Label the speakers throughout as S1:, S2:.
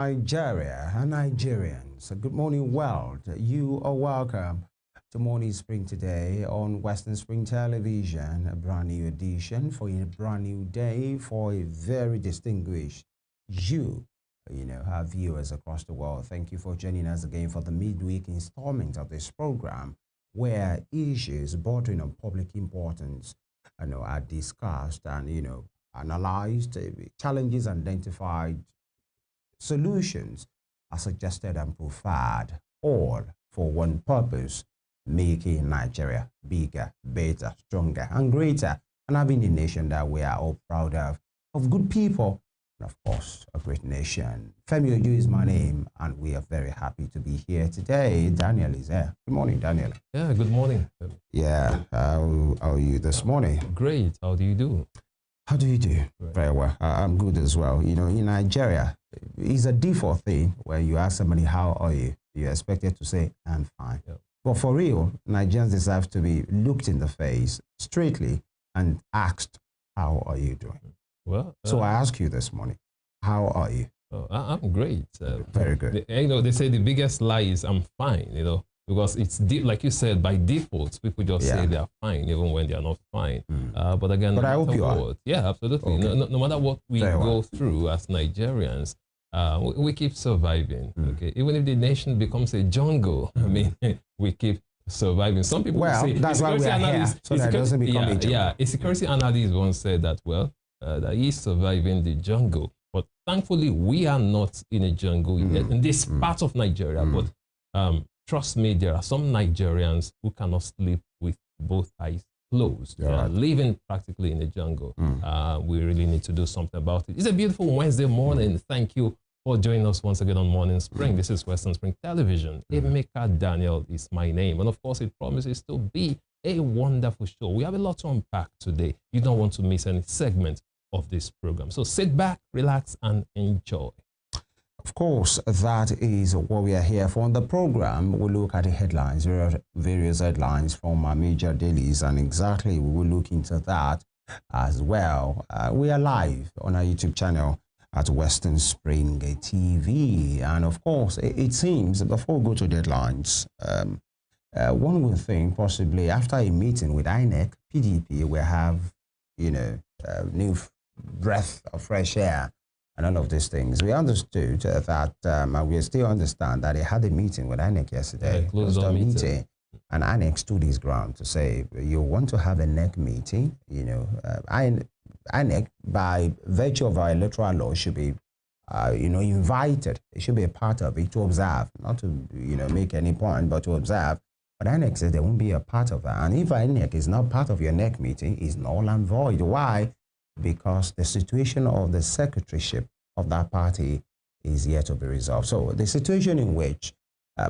S1: Nigeria and Nigerians, good morning world. You are welcome to Morning Spring today on Western Spring Television, a brand new edition for a brand new day for a very distinguished our viewers across the world. Thank you for joining us again for the midweek installment of this program where issues bordering on public importance are discussed and analyzed, challenges identified, solutions are suggested and preferred, all for one purpose: making Nigeria bigger, better, stronger, and greater, and having a nation that we are all proud of good people, and of course, a great nation. Femi Oju is my name, and we are very happy to be here today. Daniel is here. Good morning, Daniel.
S2: Yeah, good morning.
S1: Yeah, how are you this morning?
S2: Great. How do you do?
S1: How do you do? Right. Very well. I'm good as well. In Nigeria, it's a default thing when you ask somebody, how are you? You're expected to say, I'm fine. Yep. But for real, Nigerians deserve to be looked in the face straightly and asked, how are you doing?
S2: Well,
S1: so I ask you this morning, how are you?
S2: Oh, I'm great.
S1: Very good.
S2: They say the biggest lie is I'm fine, because it's like you said, by default, people just say they are fine even when they are not fine. But again,
S1: I hope you are.
S2: Yeah, absolutely. Okay. No matter what we go through as Nigerians, we keep surviving. Okay, even if the nation becomes a jungle, I mean, we keep surviving. Some people say
S1: that's why we are here, so that it doesn't become a jungle.
S2: Yeah, a security analyst once said that that he's surviving the jungle, but thankfully we are not in a jungle yet in this part of Nigeria. But trust me, there are some Nigerians who cannot sleep with both eyes closed. They are living practically in the jungle. We really need to do something about it. It's a beautiful Wednesday morning. Thank you for joining us once again on Morning Spring. This is Western Spring Television. Emeka Daniel is my name. And of course, it promises to be a wonderful show. We have a lot to unpack today. You don't want to miss any segment of this program. So sit back, relax, and enjoy.
S1: Of course, that is what we are here for. On the program, we'll look at the headlines, various headlines from our major dailies, and exactly we will look into that as well. We are live on our YouTube channel at Western Spring TV. And of course, it seems, before we go to deadlines, one would think possibly after a meeting with INEC, PDP will have, new breath of fresh air and all of these things. We understood that, and we still understand that they had a meeting with INEC yesterday.
S2: Yeah, closed door meeting.
S1: And INEC stood his ground to say, you want to have a NEC meeting, INEC, by virtue of our electoral law, should be, invited. It should be a part of it to observe, not to, make any point, but to observe. But INEC says they won't be a part of that. And if INEC is not part of your NEC meeting, it's null and void. Why? Because the situation of the secretaryship of that party is yet to be resolved. So the situation in which,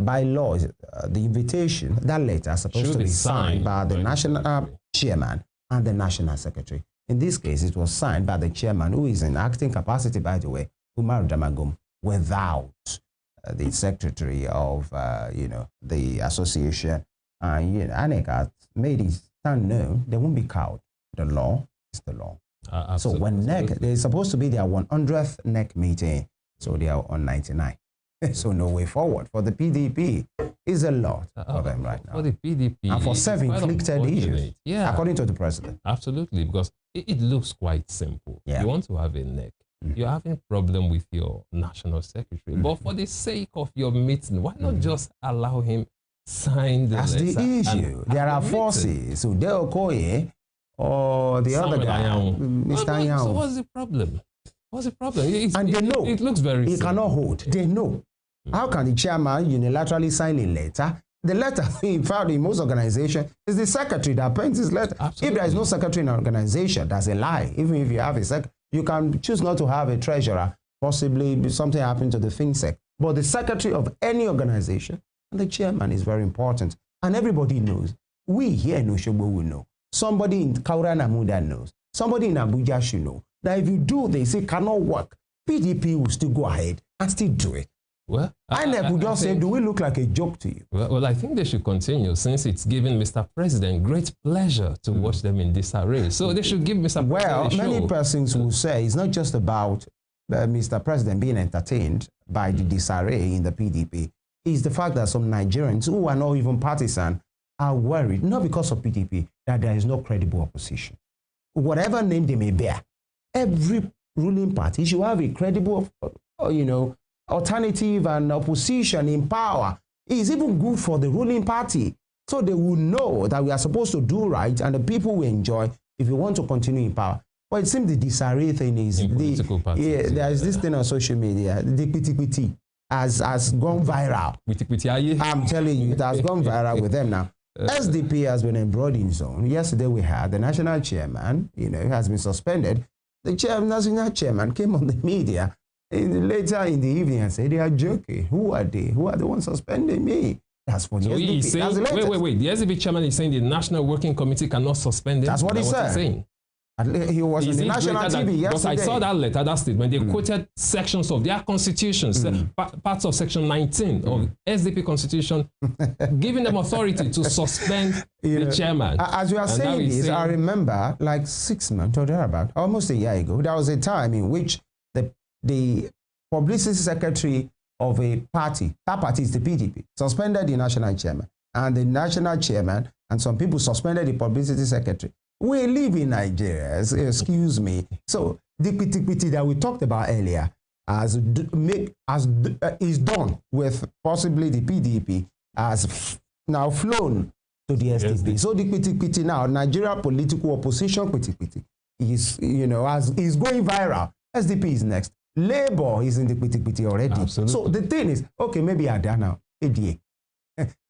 S1: by law, the invitation, that letter is supposed to be signed by the national chairman and the national secretary. In this case, it was signed by the chairman, who is in acting capacity, by the way, Umar Damagum, without the secretary of, the association. INEC has made it stand known. They won't be cowed. The law is the law. So when NEC, they're supposed to be their 100th NEC meeting, so they are on 99. So no way forward. For the PDP, is a lot for them right now.
S2: For the PDP,
S1: and for self-inflicted issues, according to the president.
S2: Absolutely, because it looks quite simple. You want to have a NEC. You're having a problem with your national secretary. But for the sake of your meeting, why not just allow him sign the letter?
S1: That's the issue. There are forces. So Okoye, or the other guy, Mr. Yang.
S2: So what's the problem? What's the problem?
S1: And they know.
S2: It looks very simple.
S1: He cannot hold. They know. How can the chairman unilaterally sign a letter? The letter, in fact, in most organizations, is the secretary that pens his letter. Absolutely. If there is no secretary in an organization, that's a lie. Even if you have a secretary, you can choose not to have a treasurer. Possibly something happened to the FinSec. But the secretary of any organization and the chairman is very important. And everybody knows. We here in Oshobo will know. Somebody in Kaura Namuda knows. Somebody in Abuja should know that if you do this, it cannot work. PDP will still go ahead and still do it.
S2: Well,
S1: INEC would just say, do we look like a joke to you?
S2: Well, I think they should continue, since it's giving Mr. President great pleasure to watch them in this array. So they should give Mr. President
S1: many persons will say it's not just about Mr. President being entertained by the disarray in the PDP is the fact that some Nigerians who are not even partisan are worried, not because of PDP, that there is no credible opposition. Whatever name they may bear, every ruling party should have a credible, alternative and opposition in power. It's even good for the ruling party. So they will know that we are supposed to do right and the people will enjoy if we want to continue in power. But it seems the disarray thing is, there is this thing on social media, the piti has gone viral. I'm telling you, it has gone viral with them now. SDP has been embroiled in zone. Yesterday we had the national chairman, has been suspended. The national chairman came on the media later in the evening and said, they are joking. Who are they? Who are the ones suspending me? That's for the SDP.
S2: Saying, wait. The SDP chairman is saying the National Working Committee cannot suspend him.
S1: That's what he said. He was in the national TV yesterday.
S2: Because I saw that letter, that statement. They quoted sections of their constitutions, parts of section 19 of SDP constitution, giving them authority to suspend the chairman.
S1: As you are saying this, I remember like 6 months or thereabout, almost a year ago, there was a time in which the publicity secretary of a party, that party is the PDP, suspended the national chairman. And the national chairman and some people suspended the publicity secretary. We live in Nigeria, excuse me. So the pity that we talked about earlier is done with possibly the PDP has now flown to the SDP. Yes. So the pity now, Nigeria political opposition pity is is going viral. SDP is next. Labour is in the pity already.
S2: Absolutely.
S1: So the thing is, okay, maybe Adana, ADA.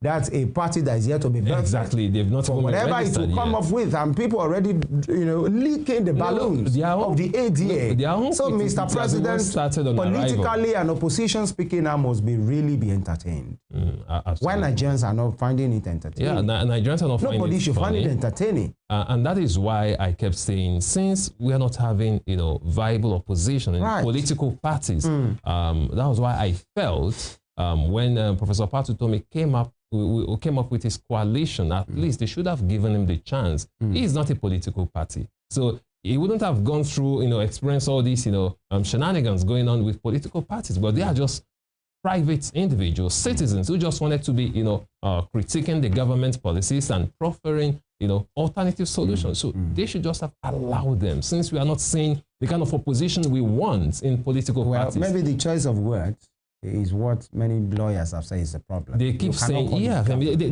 S1: That's a party that is yet to be built.
S2: Exactly, they've not
S1: for whatever it will come up with, and people already, leaking the balloons of the ADA. So, Mr. President, politically and opposition speaking, now must really be entertained. Why Nigerians are not finding it entertaining?
S2: Yeah, Nigerians are not finding it.
S1: Nobody should find it entertaining.
S2: And that is why I kept saying, since we are not having, viable opposition in political parties, that was why I felt. When Professor Patutomi came up with his coalition, at least they should have given him the chance. He is not a political party. So he wouldn't have gone through, experience all these, shenanigans going on with political parties, but they are just private individuals, citizens who just wanted to be, critiquing the government policies and proffering, alternative solutions. So they should just have allowed them, since we are not seeing the kind of opposition we want in political parties.
S1: Maybe the choice of words is what many lawyers have said is the problem.
S2: They keep saying,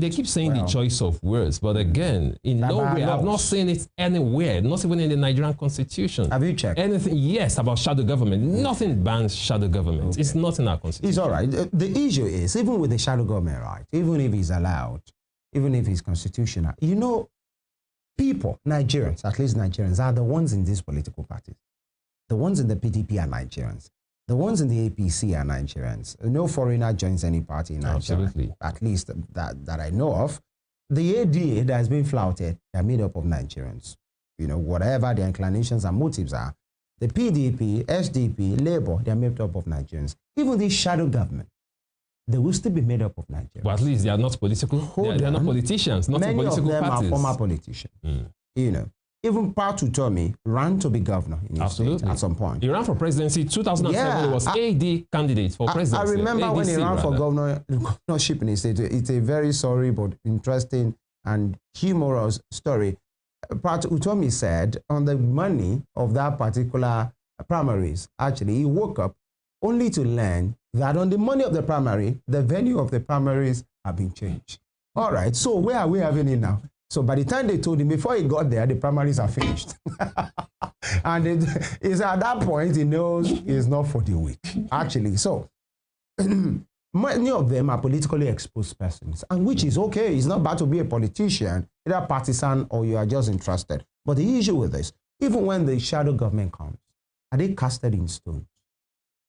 S2: they keep saying the choice of words, but again, in no way, I've not seen it anywhere, not even in the Nigerian constitution.
S1: Have you checked?
S2: Anything, yes, about shadow government. Nothing bans shadow government. Okay. It's not in our constitution.
S1: It's all right. The issue is, even with the shadow government right, even if it's allowed, even if it's constitutional, people, Nigerians, at least Nigerians, are the ones in these political parties. The ones in the PDP are Nigerians. The ones in the APC are Nigerians. No foreigner joins any party in Nigeria.
S2: Absolutely.
S1: At least that I know of. The ADA that has been flouted, they're made up of Nigerians. Whatever their inclinations and motives are. The PDP, SDP, Labour, they're made up of Nigerians. Even the shadow government, they will still be made up of Nigerians.
S2: But at least they are not political. They are not politicians, not
S1: Many
S2: political
S1: of them
S2: parties.
S1: are former politicians. Even Patutomi ran to be governor in his state at some point.
S2: He ran for presidency 2007. He was AD candidate for presidency.
S1: I remember ADC, when he ran for governorship in his state. It's a very sorry but interesting and humorous story. Patutomi said on the money of that particular primaries, actually, he woke up only to learn that on the money of the primary, the venue of the primaries have been changed. All right, so where are we having it now? So by the time they told him, before he got there, the primaries are finished. And it's at that point he knows it's not for the weak, actually. So many of them are politically exposed persons, and which is okay. It's not bad to be a politician, either partisan or you are just interested. But the issue with this, even when the shadow government comes, are they casted in stone?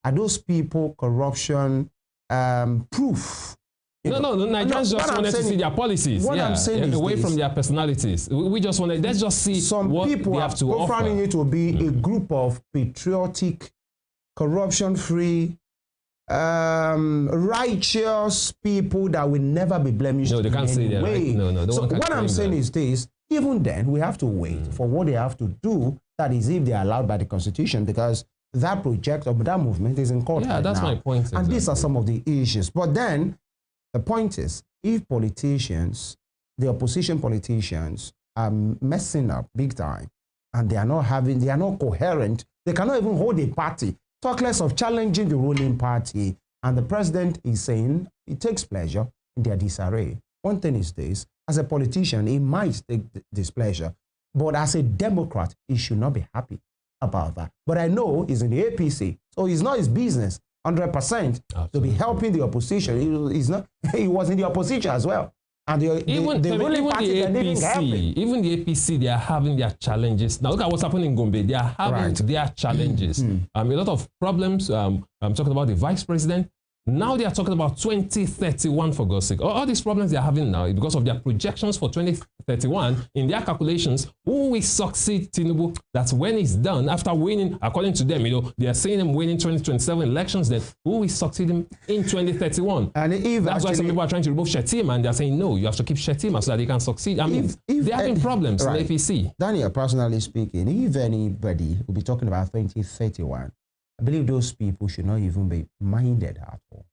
S1: Are those people corruption proof?
S2: No, Nigerians just wanted to see their policies.
S1: What I'm saying is
S2: away from their personalities. We just wanted, let's just see what they have to offer.
S1: Some people are profiling it to be a group of patriotic, corruption-free, righteous people that will never be blemished.
S2: No, they can't say that. Right? No.
S1: So what I'm saying is this, even then, we have to wait for what they have to do. That is, if they are allowed by the Constitution, because that project or that movement is in court right
S2: that's
S1: now.
S2: my point.
S1: And
S2: exactly.
S1: these are some of the issues. But then the point is, if politicians, the opposition politicians, are messing up big time, and they are not coherent, they cannot even hold a party, talk less of challenging the ruling party. And the president is saying he takes pleasure in their disarray. One thing is this, as a politician, he might take displeasure, but as a Democrat, he should not be happy about that. But I know he's in the APC, so it's not his business 100% to be helping the opposition. He was in the opposition as well. And the ruling party,
S2: even the APC, they are having their challenges. Now look at what's happening in Gombe. They are having their challenges. A lot of problems. I'm talking about the vice president. Now they are talking about 2031, for God's sake. All these problems they are having now is because of their projections for 2031. In their calculations, who will succeed Tinubu? That's when it's done. After winning, according to them, they are saying him winning 2027 elections. Then who will succeed him in 2031? And that's why some people are trying to remove Shettima, and they're saying no, you have to keep Shettima so that they can succeed. I mean, they're having problems in the APC.
S1: Daniel, personally speaking, if anybody will be talking about 2031. I believe those people should not even be minded at all.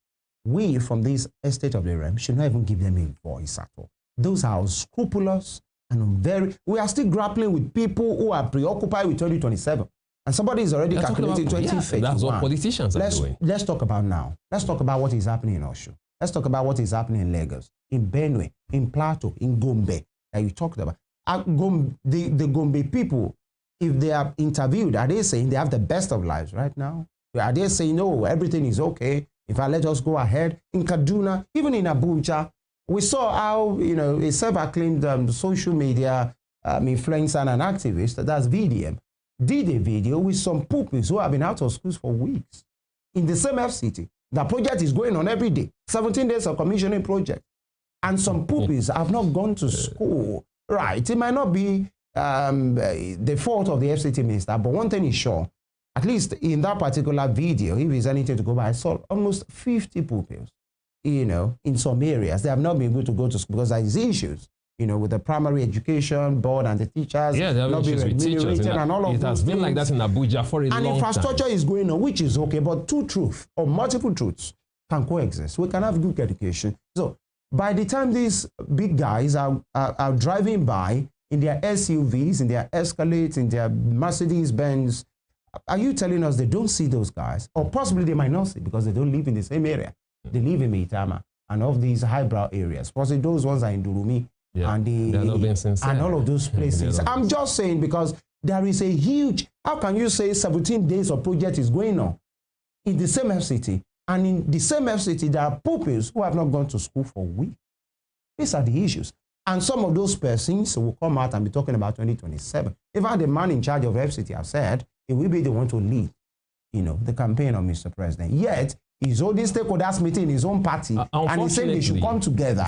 S1: We, from this estate of the realm, should not even give them a voice at all. Those are unscrupulous and we are still grappling with people who are preoccupied with 2027. And somebody is already calculating 2031.
S2: That's what politicians are doing.
S1: Let's talk about now. Let's talk about what is happening in Osho. Let's talk about what is happening in Lagos, in Benue, in Plateau, in Gombe, that you talked about. The Gombe people, if they are interviewed, are they saying they have the best of lives right now? Are they saying, no, everything is okay? If I let us go ahead. In Kaduna, even in Abuja, we saw how, a self-acclaimed social media influencer and an activist, that's VDM, did a video with some pupils who have been out of schools for weeks in the same FCT. The project is going on every day, 17 days of commissioning project. And some pupils have not gone to school. Right, it might not be the fault of the FCT minister, but one thing is sure, at least in that particular video, if there's anything to go by, I saw almost 50 pupils, in some areas. They have not been able to go to school because there is issues, with the primary education board and the teachers.
S2: Yeah, there are issues with teachers. And all of it has been like that in Abuja for a long time.
S1: And infrastructure is going on, which is okay, but two truths or multiple truths can coexist. We can have good education. So by the time these big guys are driving by, in their SUVs, in their Escalades, in their Mercedes-Benz, are you telling us they don't see those guys? Or possibly they might not see because they don't live in the same area. They live in Meitama and of these highbrow areas. Possibly those ones are in Durumi and all of those places. I'm just saying because there is a huge, how can you say 17 days of project is going on in the same FCT? And in the same FCT, there are pupils who have not gone to school for weeks. These are the issues. And some of those persons will come out and be talking about 2027. In fact, the man in charge of FCT have said he will be the one to lead, the campaign of Mr. President. Yet, he's holding stakeholders meeting in his own party, and he's saying they should come together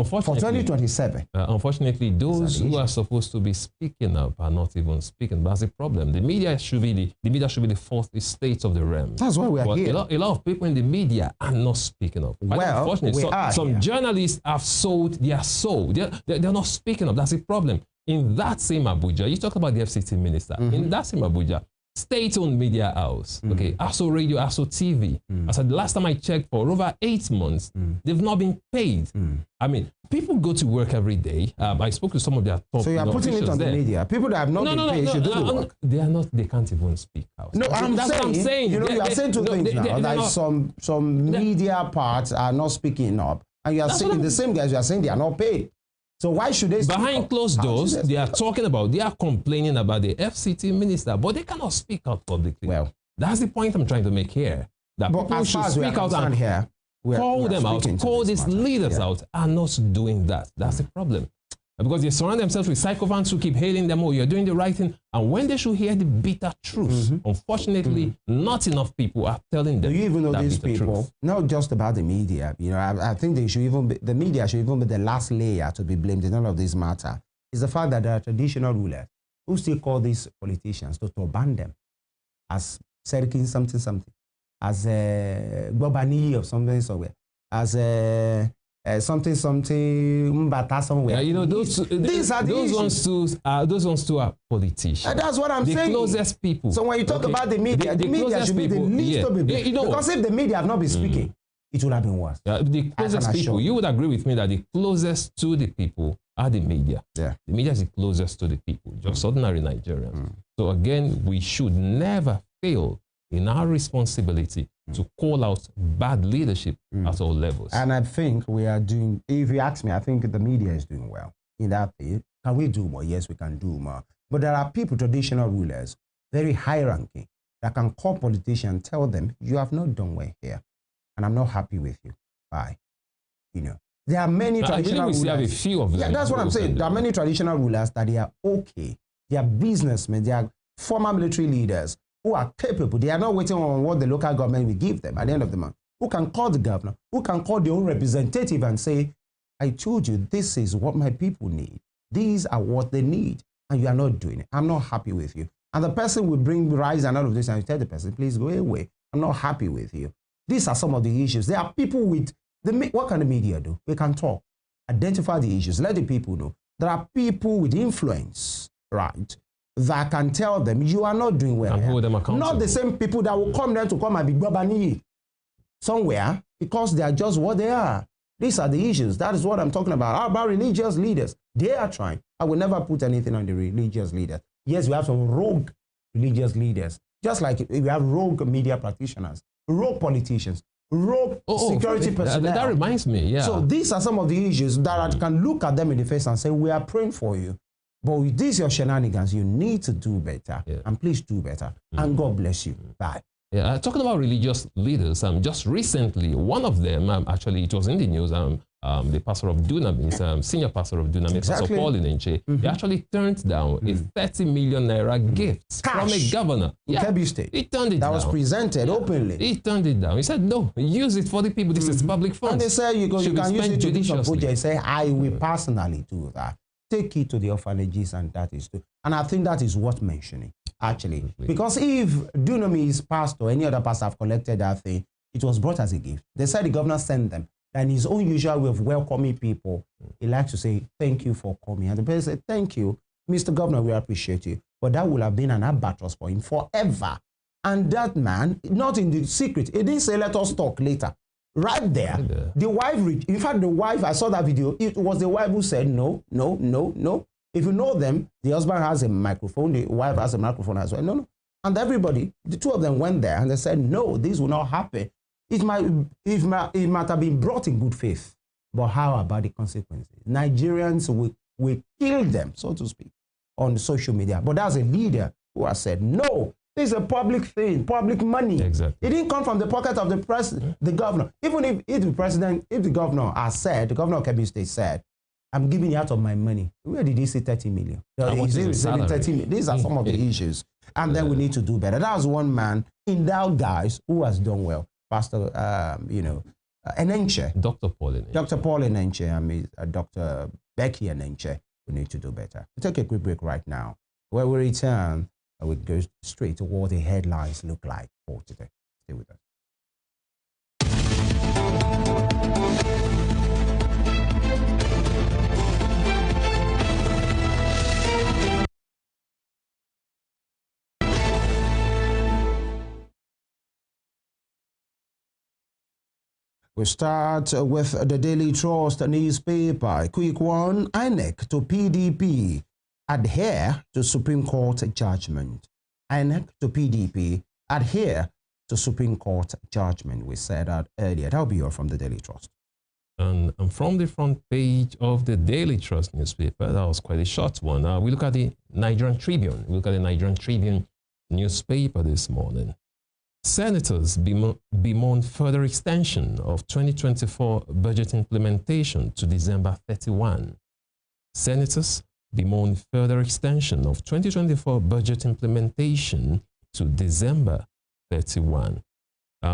S1: for 2027.
S2: Unfortunately, those who are supposed to be speaking up are not even speaking. That's the problem. The media should be the fourth estate of the realm.
S1: That's why we are here.
S2: A lot of people in the media are not speaking up.
S1: Well,
S2: unfortunately, some journalists have sold their soul. They're not speaking up. That's the problem. In that same Abuja, you talk about the FCT minister. In that same Abuja, state-owned media house, okay, ASO Radio, ASO TV. I said the last time I checked, for over 8 months, they've not been paid. I mean, people go to work every day. I spoke to some of their top.
S1: So you are putting it on the media. People that have not been paid should do the work.
S2: They are not. They can't even speak out.
S1: No, that's what I'm saying. You are saying two things now. Like some media parts are not speaking up, and you are saying the same guys. You are saying they are not paid. So why should they?
S2: Behind closed doors, they are complaining about the FCT minister, but they cannot speak out publicly. Well, that's the point I'm trying to make here. That people should speak out and call them out, call these leaders out, and not doing that. That's the problem. Because they surround themselves with sycophants who keep hailing them, oh, you're doing the right thing. And when they should hear the bitter truth, unfortunately, not enough people are telling them.
S1: Do you even know these people? Not just about the media. I think they should the media should even be the last layer to be blamed in all of this matter. It's the fact that there are traditional rulers who still call these politicians to ban them as Serikin something, as Bobani or something somewhere, as something, mbata somewhere.
S2: Yeah, you know, these are those ones too are politicians.
S1: That's what I'm saying.
S2: The closest people.
S1: So when you talk about the media, the media should be the least to be. You know, because if the media have not been speaking, it would have been worse.
S2: The closest people, you would agree with me that the closest to the people are the media.
S1: Yeah.
S2: The media is the closest to the people, just ordinary Nigerians. So again, we should never fail in our responsibility to call out bad leadership at all levels. And I think we are doing, if you ask me, I think the media is doing well in that field. Can we do more? Yes, we can do more. But there are people, traditional rulers, very high ranking, that can call politicians and tell them, you have not done well here, and I'm not happy with you. Bye. You know, there are many traditional rulers. Have a few of them. Yeah, that's what I'm saying. There are many traditional rulers that they are okay. They are businessmen. They are former military leaders who are capable. They are not waiting on what the local government will give them at the end of the month. Who can call the governor, who can call their own representative and say, I told you this is what my people need. These are what they need, and you are not doing it. I'm not happy with you. And the person will bring rise and all of this, and you tell the person, please go away. I'm not happy with you. These are some of the issues. There are people with, what can the media do? We can talk, identify the issues, let the people know. There are people with influence, right, that can tell them you are not doing well. And hold them accountable. Not the same people that will come there to come and be Babani somewhere because they are just what they are. These are the issues. That is what I'm talking about. How about religious leaders? They are trying. I will never put anything on the religious leaders. Yes, we have some rogue religious leaders. Just like we have rogue media practitioners, rogue politicians, rogue security personnel. That reminds me, yeah. So these are some of the issues that I can look at them in the face and say, we are praying for you. But with these your shenanigans, you need to do better. Yeah. And please do better. And God bless you. Bye. Yeah, talking about religious leaders, just recently, one of them, actually, it was in the news, the pastor of Dunamis, senior pastor of Dunamis, Pastor Paul Inenche, he actually turned down a 30 million naira gift from a governor. Yeah, Kebbi State. He turned it down. That was presented openly. He turned it down. He said, no, use it for the people. This is public funds. And they said, you can use it to do some project. He said, I will personally do that. Take it to the orphanages, and that is too. And I think that is worth mentioning, actually. Because if Dunamis pastor or any other pastor have collected that thing, it was brought as a gift. They said the governor sent them. And his own usual way of welcoming people, he likes to say, thank you for coming. And the person said, thank you, Mr. Governor, we appreciate you. But that would have been an albatross for him forever. And that man, not in the secret, he didn't say, let us talk later. Right there, the wife, in fact, the wife, I saw that video, it was the wife who said, no, no, no, no. If you know them, the husband has a microphone, the wife has a microphone as well. No, no. And everybody, the two of them went there and they said, no, this will not happen. It might have been brought in good faith. But how about the consequences? Nigerians will kill them, so to speak, on social media. But there's a leader who has said, no, this is a public thing, public money. Exactly. It didn't come from the pocket of the president, the governor. Even if the governor has said, the governor of Kebbi State said, I'm giving you out of my money. Where did he say 30 million? Is he receiving 30 million? These are some of the issues. And then we need to do better. That was one man in that guys who has done well. Pastor, Enenche. Dr. Paul Enenche. Dr. Paul Enenche, Dr. Becky Enenche. We need to do better. We'll take a quick break right now. When we return, we go straight to what the headlines look like for today. Stay with us. We start with the Daily Trust newspaper. Quick one, INEC to PDP adhere to Supreme Court judgment. INEC to PDP adhere to Supreme Court judgment. We said that earlier. That'll be all from the Daily Trust. And from the front page of the Daily Trust newspaper, that was quite a short one. We look at the Nigerian Tribune. We look at the Nigerian Tribune newspaper this morning. Senators bemoan further extension of 2024 budget implementation to December 31. Senators bemoan further extension of 2024 budget implementation to December 31.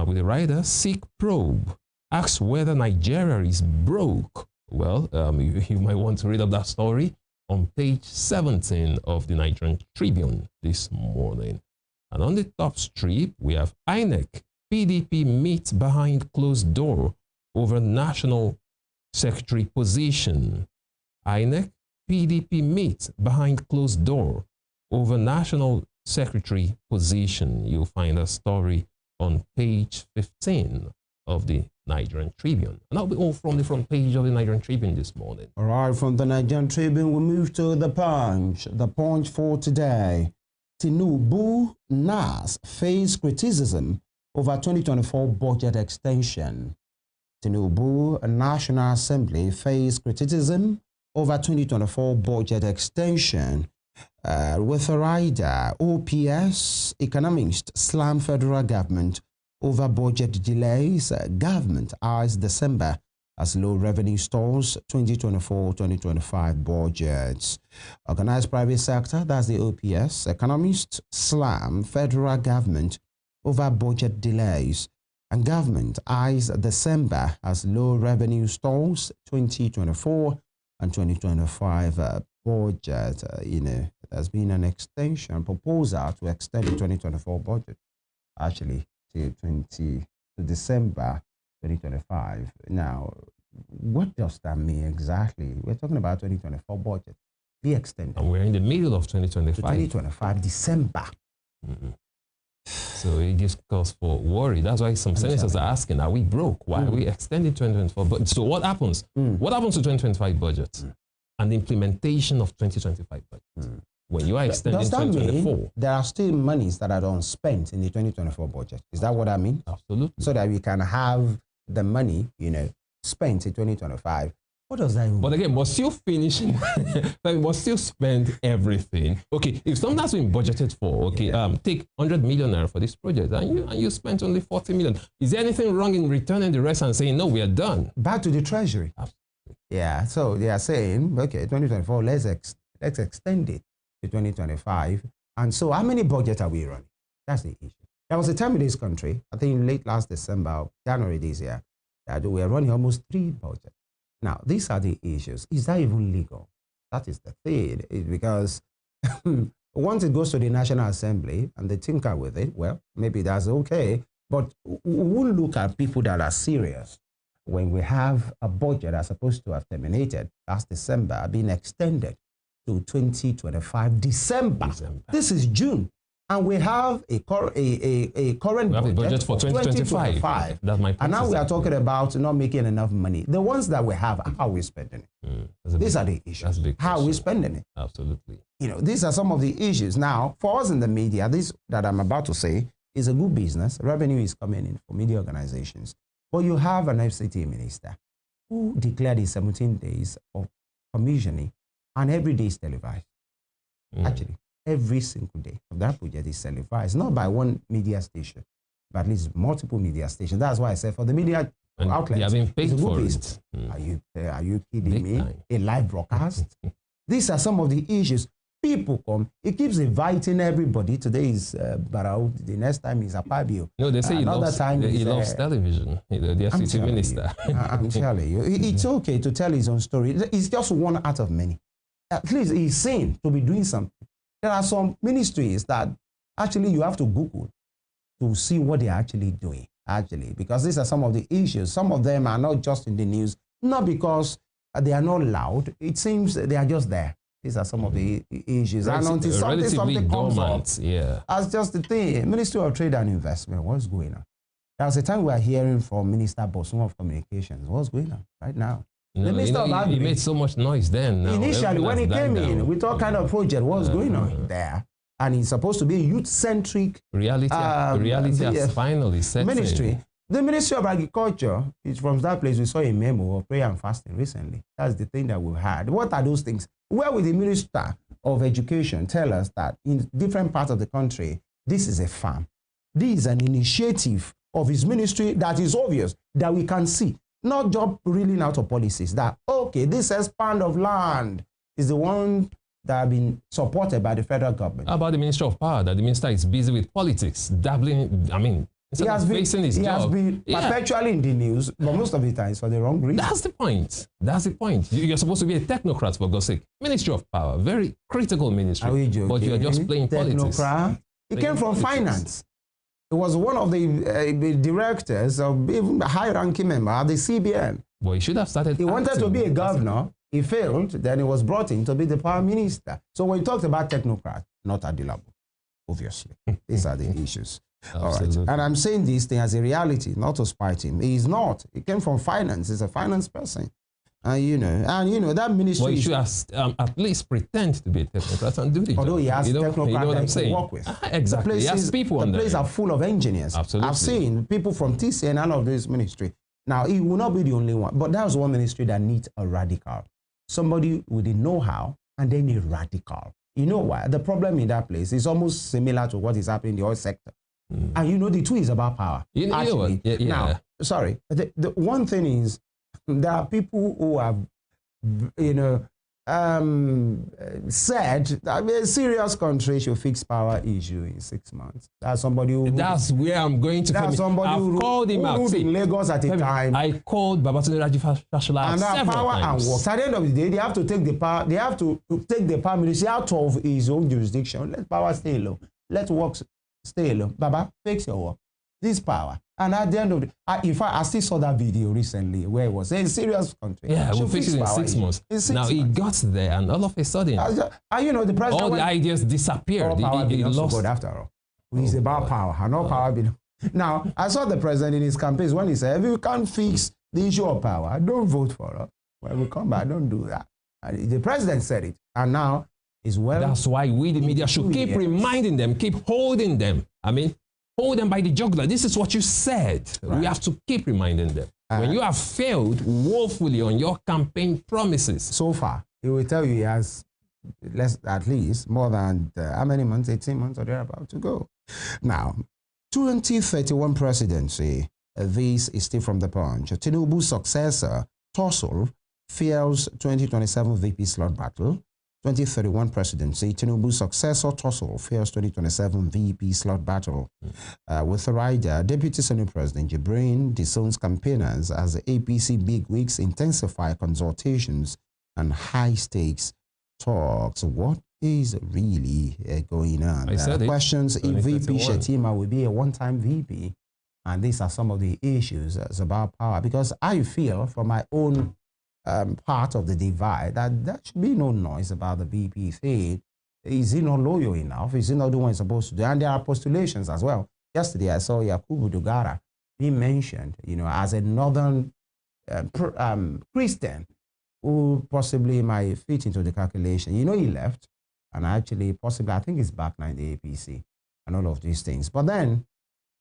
S2: With the writer, Seek Probe asks whether Nigeria is broke. Well, you might want to read up that story on page 17 of the Nigerian Tribune this morning. And on the top strip, we have INEC, PDP meet behind closed door over national secretary position. INEC, PDP meet behind closed door over national secretary position. You'll find a story on page 15 of the Nigerian Tribune. And that'll be all from the front page of the Nigerian Tribune this morning.
S1: All right, from the Nigerian Tribune, we move to the Punch. The Punch for today. Tinubu, NAS face criticism over 2024 budget extension. Tinubu, National Assembly face criticism over 2024 budget extension. With a rider, OPS economists slam federal government over budget delays. Government eyes December as low revenue stalls 2024-2025 budgets. Organized private sector, that's the OPS, economists slam federal government over budget delays. And government eyes December as low revenue stalls 2024 and 2025 budget. There's been an extension proposal to extend the 2024 budget actually to December 2025. Now, what does that mean exactly? We're talking about 2024 budget. Be extended.
S2: And we're in the middle of 2025.
S1: To 2025, December.
S2: So it gives cause for worry. That's why some senators are asking, are we broke? Why are we extending 2024? But so what happens? What happens to 2025 budget and the implementation of 2025 budget? When you are extending
S1: does that
S2: 2024.
S1: mean there are still monies that are unspent in the 2024 budget? Is that what I mean?
S2: Absolutely.
S1: So that we can have the money, spent in 2025. What does that mean?
S2: But again, must you finish? Must still spend everything? Okay, if something has been budgeted for, okay, take 100 million naira for this project, and you spent only 40 million. Is there anything wrong in returning the rest and saying no, we are done?
S1: Back to the treasury.
S2: Absolutely.
S1: Yeah. So they are saying, okay, 2024, let's extend it to 2025. And so, how many budgets are we running? That's the issue. There was a time in this country, I think late last December, January this year, that we were running almost 3 budgets. Now, these are the issues. Is that even legal? That is the thing. Because once it goes to the National Assembly and they tinker with it, well, maybe that's okay. But we will look at people that are serious when we have a budget that's supposed to have terminated last December being extended to 2025 December. This is June. And we have a current
S2: budget for 2025. That's my point.
S1: And now we are talking about not making enough money. The ones that we have, how are we spending it? These are the issues. How are we spending it?
S2: Absolutely.
S1: These are some of the issues. Now, for us in the media, this that I'm about to say is a good business. Revenue is coming in for media organizations. But you have an FCT minister who declared his 17 days of commissioning, and every day is televised. Actually, every single day of that project is televised, not by one media station, but at least multiple media stations. That's why I said for the media outlets,
S2: you have been paid for
S1: it. Are you kidding
S2: Big
S1: me?
S2: time.
S1: A live broadcast? These are some of the issues. People come. It keeps inviting everybody. Today is Barau. The next time is Apabio.
S2: No, they say he loves television. The FCT minister.
S1: I'm telling you, it's okay to tell his own story. It's just one out of many. At least he's seen to be doing something. There are some ministries that actually you have to Google to see what they're actually doing, because these are some of the issues. Some of them are not just in the news, not because they are not loud. It seems they are just there. These are some of the issues. And until something comes up, that's just the thing. Ministry of Trade and Investment, what's going on? There was a time we are hearing from Minister Bosun of Communications. What's going on right now?
S2: No, he made so much noise then.
S1: Initially, when he came in with all kind of project, what's going on there? And it's supposed to be youth-centric.
S2: Reality has finally set
S1: ministry. The Ministry of Agriculture is from that place. We saw a memo of prayer and fasting recently. That's the thing that we've had. What are those things? Where will the Minister of Education tell us that in different parts of the country, this is a farm? This is an initiative of his ministry that is obvious, that we can see. Not just reeling out of policies that, okay, this expand of land is the one that have been supported by the federal government.
S2: How about the Minister of Power, that the minister is busy with politics, dabbling,
S1: he has been perpetually in the news, but most of the time it's for the wrong reason.
S2: That's the point. That's the point. You're supposed to be a technocrat, for God's sake. Ministry of Power, very critical ministry.
S1: Are we joking?
S2: But you're just playing politics.
S1: It came from finance. It was one of the directors of even a high-ranking member at the CBN.
S2: Well, he should have started.
S1: He wanted to be a governor. He failed. Then he was brought in to be the power minister. So when he talks about technocrat, not adilable, obviously. These are the issues. All right. And I'm saying this thing as a reality, not to spite him. He's not. He came from finance. He's a finance person. You know, that ministry.
S2: Well, he should at least pretend to be a technocrat and do the job.
S1: Although he has technocrats that he can work with.
S2: Exactly. He has people on
S1: the place are full of engineers.
S2: Absolutely.
S1: I've seen people from TC and all of this ministry. Now, he will not be the only one, but that's one ministry that needs a radical. Somebody with the know-how and then a radical. You know why? The problem in that place is almost similar to what is happening in the oil sector. And you know, the two is about power.
S2: You know what? Yeah.
S1: Now, sorry, the one thing is, there are people who have, you know, said that a serious country should fix power issue in 6 months. That's somebody who...
S2: That's where I'm going to come in. I've called him out.
S1: In Lagos at a time.
S2: I called Babatunde Raji Fashola several times.
S1: And works. At the end of the day, they have to take the power. They have to take the power ministry out of his own jurisdiction. Let power stay alone. Let work stay alone. Baba, fix your work. This power. And at the end of the in fact, I still saw that video recently where it was a serious country.
S2: Yeah, we'll fix it in 6 months. He got there, and all of a sudden,
S1: you know, the president,
S2: all the ideas disappeared.
S1: He lost. God after all. It's about power. And all power belongs. Now, I saw the president in his campaigns when he said, if you can't fix the issue of power, don't vote for us. When we come back, don't do that. And the president said it. And now, it's well.
S2: That's why we, the media, should keep reminding them, keep holding them. I mean, hold them by the jugular. This is what you said. Right. We have to keep reminding them. When you have failed woefully on your campaign promises.
S1: So far, he will tell you he has at least more than how many months? 18 months or thereabout to go. Now, 2031 presidency. This is still from the Punch. Tinubu's successor, tussle, fears 2027 VP slot battle. 2031 presidency, Tinubu's successor tussle fears 2027 VP slot battle. With the rider, Deputy Senate President Jibrin disowns campaigners as the APC bigwigs intensify consultations and high-stakes talks. What is really going on? Questions if VP Shetima will be a one-time VP. And these are some of the issues about power. Because I feel, from my own part of the divide, that there should be no noise about the BP thing. Is he not loyal enough? Is he not doing what he's supposed to do? And there are postulations as well. Yesterday, I saw Yakubu Dugara being mentioned, you know, as a northern Christian who possibly might fit into the calculation. You know, he left, and actually, possibly, I think he's back now in the APC and all of these things. But then,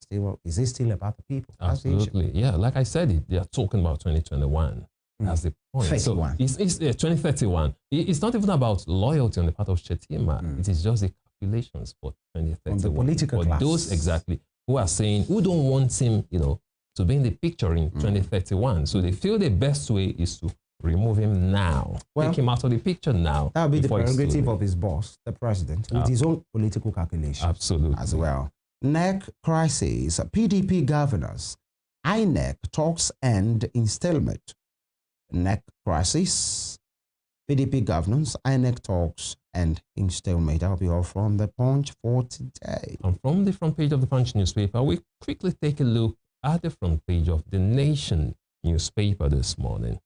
S1: still, is it still about the people?
S2: Absolutely, yeah. Like I said, they are talking about 2021. That's the point.
S1: 31.
S2: So it's 2031. It's not even about loyalty on the part of Shetima. It is just the calculations for 2031.
S1: The political class.
S2: Those exactly who are saying, who don't want him, you know, to be in the picture in 2031. So they feel the best way is to remove him now. Take him out of the picture now.
S1: That would be the prerogative of his boss, the president, with his own political calculation.
S2: Absolutely.
S1: As well. NEC crisis. PDP governors. INEC talks end in stalemate. NEC crisis, PDP governance, INEC talks, and in stalemate. That'll be all from the Punch for today.
S2: And from the front page of the Punch newspaper, we quickly take a look at the front page of the Nation newspaper this morning.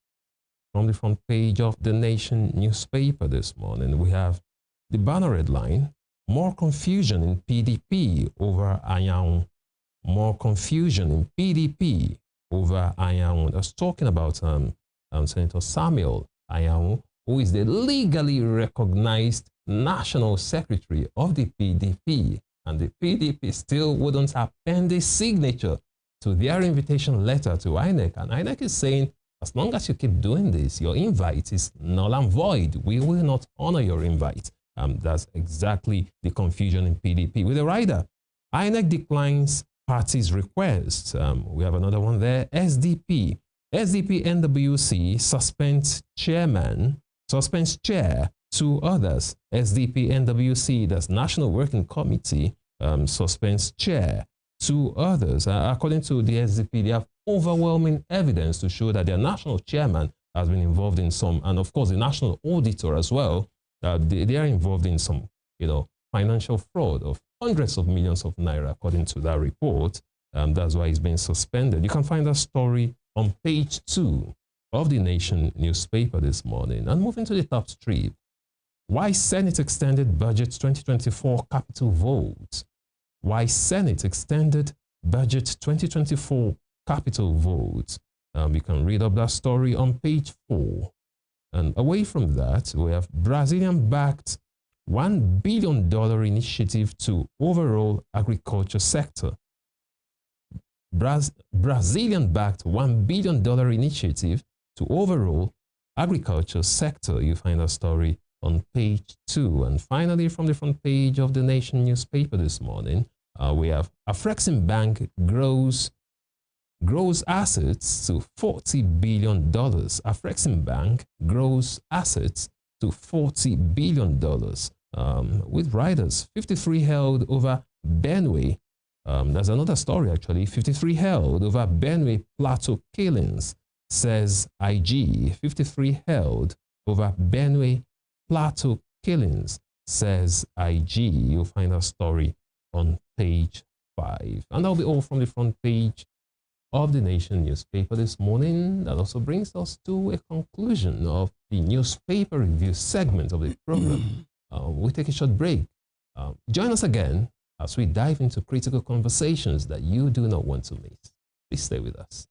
S2: From the front page of the Nation newspaper this morning, we have the banner headline, more confusion in PDP over Ayaun. More confusion in PDP over Ayaun. That's talking about Senator Samuel Ayaun, who is the legally recognized national secretary of the PDP. And the PDP still wouldn't append a signature to their invitation letter to INEC. And INEC is saying, as long as you keep doing this, your invite is null and void. We will not honor your invite. That's exactly the confusion in PDP. With the rider, INEC declines party's request. We have another one there, SDP. SDP NWC suspends chair, 2 others. SDP NWC, that's National Working Committee, suspends chair, 2 others. According to the SDP, they have overwhelming evidence to show that their national chairman has been involved in some, and of course the national auditor as well. They are involved in some, you know, financial fraud of hundreds of millions of naira, according to that report. That's why he's been suspended. You can find that story on page 2 of the Nation newspaper this morning. And moving to the top strip, why Senate extended budget 2024 capital vote. Why Senate extended budget 2024 capital vote. You can read up that story on page 4. And away from that, we have Brazilian-backed $1 billion initiative to overall agriculture sector. Brazilian-backed $1 billion initiative to overall agriculture sector. You find a story on page 2. And finally, from the front page of the Nation newspaper this morning, we have Afreximbank grows assets to $40 billion. Afreximbank grows assets to $40 billion. With riders, 53 held over Benue. There's another story actually. 53 held over Benue Plateau killings, says IG. 53 held over Benue Plateau killings, says IG. You'll find a story on page 5. And that'll be all from the front page of the Nation newspaper this morning. That also brings us to a conclusion of the newspaper review segment of the program. We'll take a short break. Join us again as we dive into critical conversations that you do not want to miss. Please stay with us.